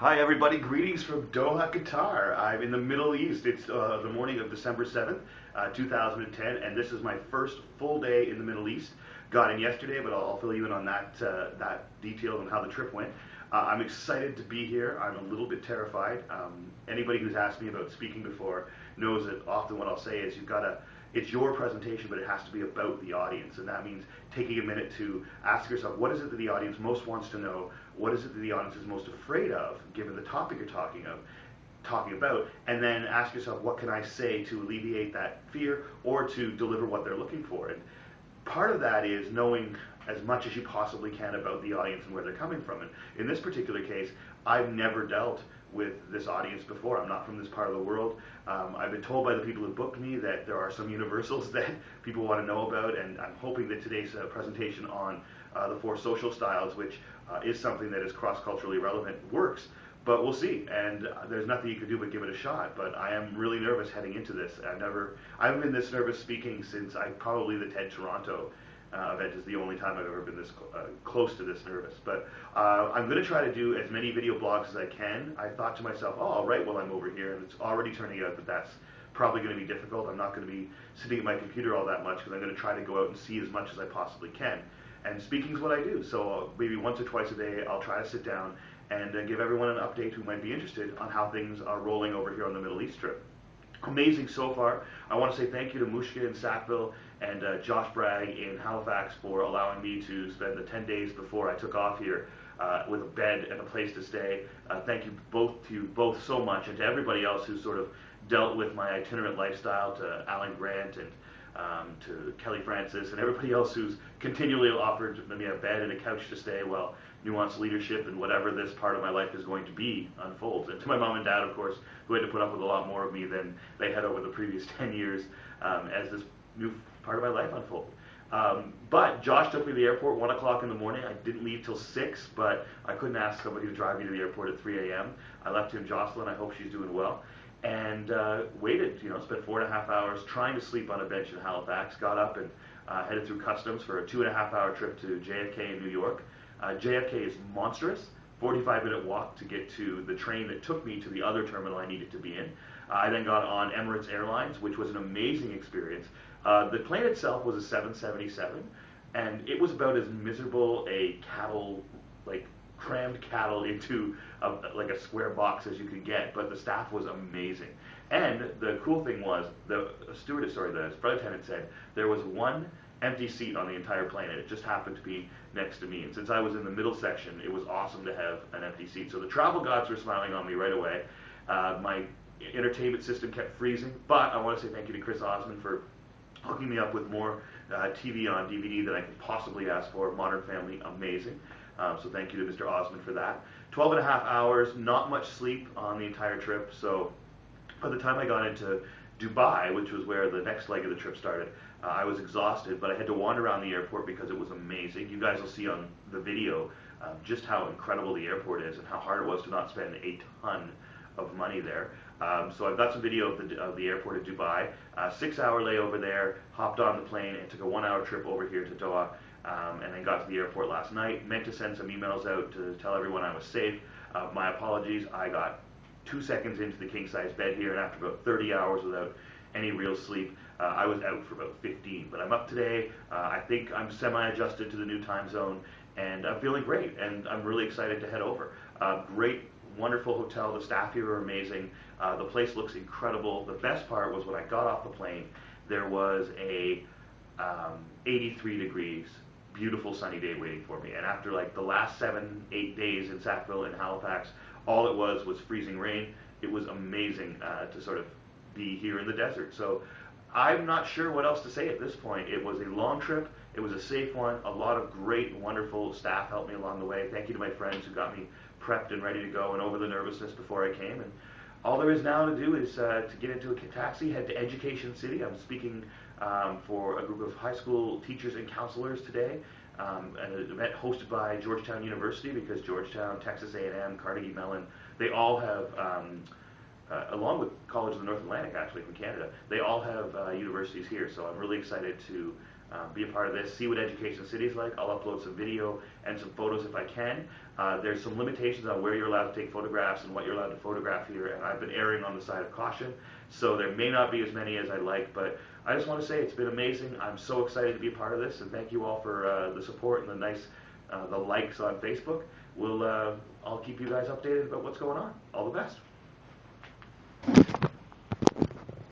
Hi everybody, greetings from Doha, Qatar. I'm in the Middle East. It's the morning of December 7th, 2010, and this is my first full day in the Middle East. Got in yesterday, but I'll fill you in on that detail on how the trip went. I'm excited to be here. I'm a little bit terrified. Anybody who's asked me about speaking before knows that often what I'll say is it's your presentation, but it has to be about the audience, and that means taking a minute to ask yourself, what is it that the audience most wants to know? What is it that the audience is most afraid of, given the topic you're talking about, and then ask yourself, what can I say to alleviate that fear or to deliver what they're looking for? And part of that is knowing as much as you possibly can about the audience and where they're coming from. And in this particular case, I've never dealt with this audience before. I'm not from this part of the world. I've been told by the people who booked me that there are some universals that people want to know about, and I'm hoping that today's presentation on the four social styles, which is something that is cross-culturally relevant, works. But we'll see, and there's nothing you can do but give it a shot. But I am really nervous heading into this. I haven't been this nervous speaking since probably the TED Toronto event is the only time I've ever been this close to this nervous. But I'm going to try to do as many video blogs as I can. I thought to myself, oh, I'll write while I'm over here, and it's already turning out that that's probably going to be difficult. I'm not going to be sitting at my computer all that much because I'm going to try to go out and see as much as I possibly can. And speaking is what I do, so maybe once or twice a day I'll try to sit down and give everyone an update who might be interested on how things are rolling over here on the Middle East trip. Amazing so far. I want to say thank you to Mushka in Sackville and Josh Bragg in Halifax for allowing me to spend the 10 days before I took off here with a bed and a place to stay. Thank you both so much, and to everybody else who sort of dealt with my itinerant lifestyle, to Alan Grant and to Kelly Francis and everybody else who's continually offered me a bed and a couch to stay while nuanced leadership and whatever this part of my life is going to be unfolds. And to my mom and dad, of course, who had to put up with a lot more of me than they had over the previous 10 years as this new part of my life unfolded. But Josh took me to the airport 1 o'clock in the morning. I didn't leave till 6, but I couldn't ask somebody to drive me to the airport at 3 a.m. I left him Jocelyn. I hope she's doing well. And waited, spent 4.5 hours trying to sleep on a bench in Halifax, got up and headed through customs for a 2.5-hour trip to JFK in New York. JFK is monstrous, 45-minute walk to get to the train that took me to the other terminal I needed to be in. I then got on Emirates Airlines, which was an amazing experience. The plane itself was a 777, and it was about as miserable a crammed cattle into like a square box as you could get, but the staff was amazing. And the cool thing was, the flight attendant said there was one empty seat on the entire plane, and it just happened to be next to me. And since I was in the middle section, it was awesome to have an empty seat. So the travel gods were smiling on me right away. My entertainment system kept freezing, but I want to say thank you to Chris Osmond for hooking me up with more TV on DVD than I could possibly ask for. Modern Family, amazing. So thank you to Mr. Osmond for that. 12.5 hours, not much sleep on the entire trip. So by the time I got into Dubai, which was where the next leg of the trip started, I was exhausted, but I had to wander around the airport because it was amazing. You guys will see on the video just how incredible the airport is and how hard it was to not spend a ton of money there. So I've got some video of the airport of Dubai. 6-hour layover there, hopped on the plane and took a 1-hour trip over here to Doha, and then got to the airport last night. Meant to send some emails out to tell everyone I was safe. My apologies, I got 2 seconds into the king-size bed here, and after about 30 hours without any real sleep, I was out for about 15. But I'm up today. I think I'm semi-adjusted to the new time zone, and I'm feeling great, and I'm really excited to head over. Great, wonderful hotel. The staff here are amazing. The place looks incredible. The best part was when I got off the plane, there was a 83 degrees, beautiful sunny day waiting for me. And after like the last 7-8 days in Sackville and Halifax, all it was freezing rain. It was amazing to sort of be here in the desert. So I'm not sure what else to say at this point. It was a long trip. It was a safe one. A lot of great, wonderful staff helped me along the way. Thank you to my friends who got me prepped and ready to go and over the nervousness before I came. And all there is now to do is to get into a taxi, head to Education City. I'm speaking for a group of high school teachers and counselors today at an event hosted by Georgetown University, because Georgetown, Texas A&M, Carnegie Mellon, they all have, along with College of the North Atlantic actually from Canada, they all have universities here. So I'm really excited to be a part of this, see what Education City is like. I'll upload some video and some photos if I can. There's some limitations on where you're allowed to take photographs and what you're allowed to photograph here, and I've been erring on the side of caution, so there may not be as many as I'd like, but I just want to say it's been amazing. I'm so excited to be a part of this, and thank you all for the support and the likes on Facebook. I'll keep you guys updated about what's going on. All the best.